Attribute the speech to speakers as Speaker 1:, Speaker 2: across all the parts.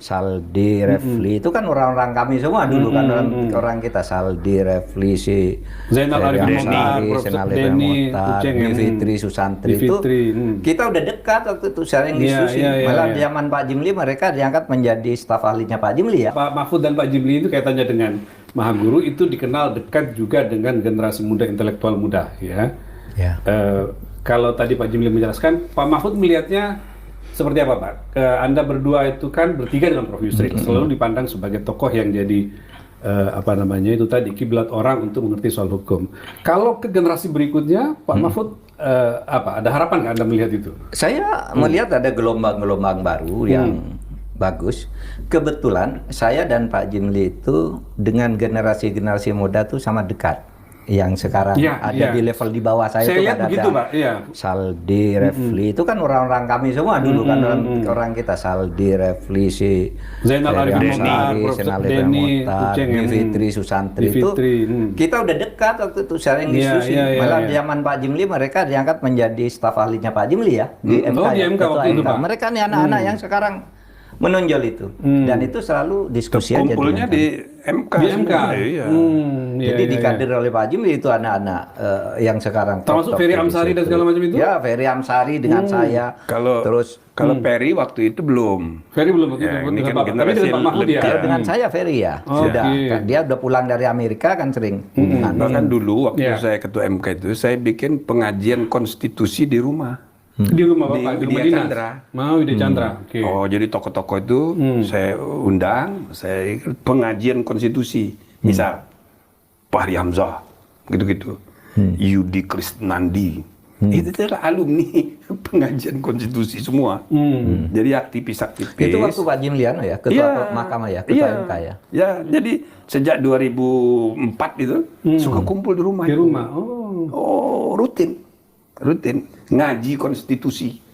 Speaker 1: Saldi, Refli, itu kan orang-orang kami semua dulu kan orang kita Saldi, Refli, si
Speaker 2: Zainal
Speaker 1: Ferry
Speaker 2: Arifin
Speaker 1: Amsari,
Speaker 2: Mohtar, Prof.
Speaker 1: Senal
Speaker 2: Denny
Speaker 1: Muhtar,
Speaker 2: Uceng,
Speaker 1: Bivitri Susantri itu kita udah dekat waktu itu sering diskusi. Malah di zaman Pak Jimli mereka diangkat menjadi staf ahlinya Pak Jimli ya.
Speaker 2: Pak Mahfud dan Pak Jimli itu kaitannya dengan Mahaguru itu dikenal dekat juga dengan generasi muda, intelektual muda, ya.
Speaker 1: Ya.
Speaker 2: Kalau tadi Pak Jimli menjelaskan, Pak Mahfud melihatnya seperti apa, Pak? Anda berdua itu kan bertiga dengan Prof. Yusril, selalu dipandang sebagai tokoh yang jadi itu tadi kiblat orang untuk mengerti soal hukum. Kalau ke generasi berikutnya, Pak Mahfud ada harapan nggak Anda melihat itu?
Speaker 1: Saya melihat ada gelombang-gelombang baru yang bagus. Kebetulan saya dan Pak Jimli itu dengan generasi-generasi muda tuh sama dekat. Yang sekarang ada di level di bawah saya itu
Speaker 2: lihat begitu, Pak.
Speaker 1: Saldi, Refli, itu kan orang-orang kami semua dulu kan orang kita Saldi, Refli, si
Speaker 2: Zainal Arifin Mohtar,
Speaker 1: Senal Muhtar, Bivitri Susantri itu kita udah dekat waktu itu sering diskusi. Malah di zaman Pak Jimli mereka diangkat menjadi staf ahlinya Pak Jimli ya di MK.
Speaker 2: Di MK waktu itu, Pak.
Speaker 1: Mereka nih anak-anak yang sekarang menonjol itu dan itu selalu diskusi aja.
Speaker 3: Kumpulnya di MK.
Speaker 2: Di MK.
Speaker 1: Jadi dikader oleh Pak Jimli itu anak-anak yang sekarang
Speaker 2: termasuk Ferry Amsari dan segala macam itu.
Speaker 1: Ya, Ferry Amsari dengan saya.
Speaker 3: Kalau Ferry waktu itu belum.
Speaker 2: Ferry belum waktu itu.
Speaker 3: Ini kan
Speaker 2: tapi dengan Pak Mahfud ya.
Speaker 1: Kalau dengan saya Ferry ya sudah. Dia udah pulang dari Amerika kan sering.
Speaker 3: Bahkan dulu waktu saya ketua MK itu saya bikin pengajian konstitusi di rumah.
Speaker 2: Di rumah Bapak,
Speaker 3: di Widya Chandra.
Speaker 2: Mau Widya Chandra.
Speaker 3: Oh, jadi tokoh-tokoh itu saya undang, saya pengajian konstitusi. Misal Fahri Hamzah, gitu-gitu. Yudi Krisnandi. Itu adalah alumni pengajian konstitusi semua. Jadi aktivis-aktivis.
Speaker 1: Itu waktu Pak Jimliano ya, ketua mahkamah ya, ketua MK ya.
Speaker 3: Ya, jadi sejak 2004 itu suka kumpul di rumah.
Speaker 2: Di rumah.
Speaker 3: Oh, rutin ngaji konstitusi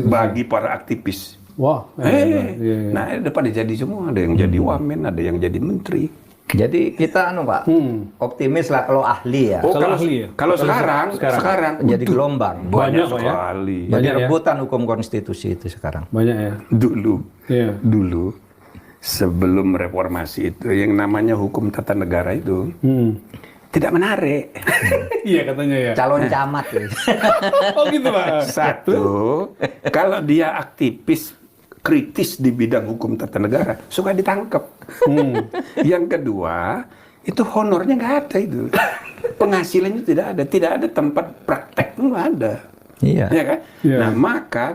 Speaker 3: bagi para aktivis.
Speaker 2: Wah.
Speaker 3: Nah, ada pada jadi semua, ada yang jadi wamen, ada yang jadi menteri.
Speaker 1: Jadi kita Pak, optimis lah kalau ahli ya.
Speaker 3: Kalau sekarang
Speaker 1: jadi gelombang.
Speaker 3: Banyak sekali.
Speaker 1: Jadi rebutan hukum konstitusi itu sekarang.
Speaker 2: Banyak ya.
Speaker 3: Dulu sebelum reformasi itu yang namanya hukum tata negara itu tidak menarik.
Speaker 2: Iya katanya ya.
Speaker 1: Calon camat ya.
Speaker 2: Oh gitu Pak.
Speaker 3: Satu, kalau dia aktivis kritis di bidang hukum tata negara, suka ditangkap. Yang kedua, itu honornya nggak ada itu. Penghasilannya tidak ada tempat praktek nggak ada.
Speaker 1: Iya.
Speaker 3: Ya kan? Nah, maka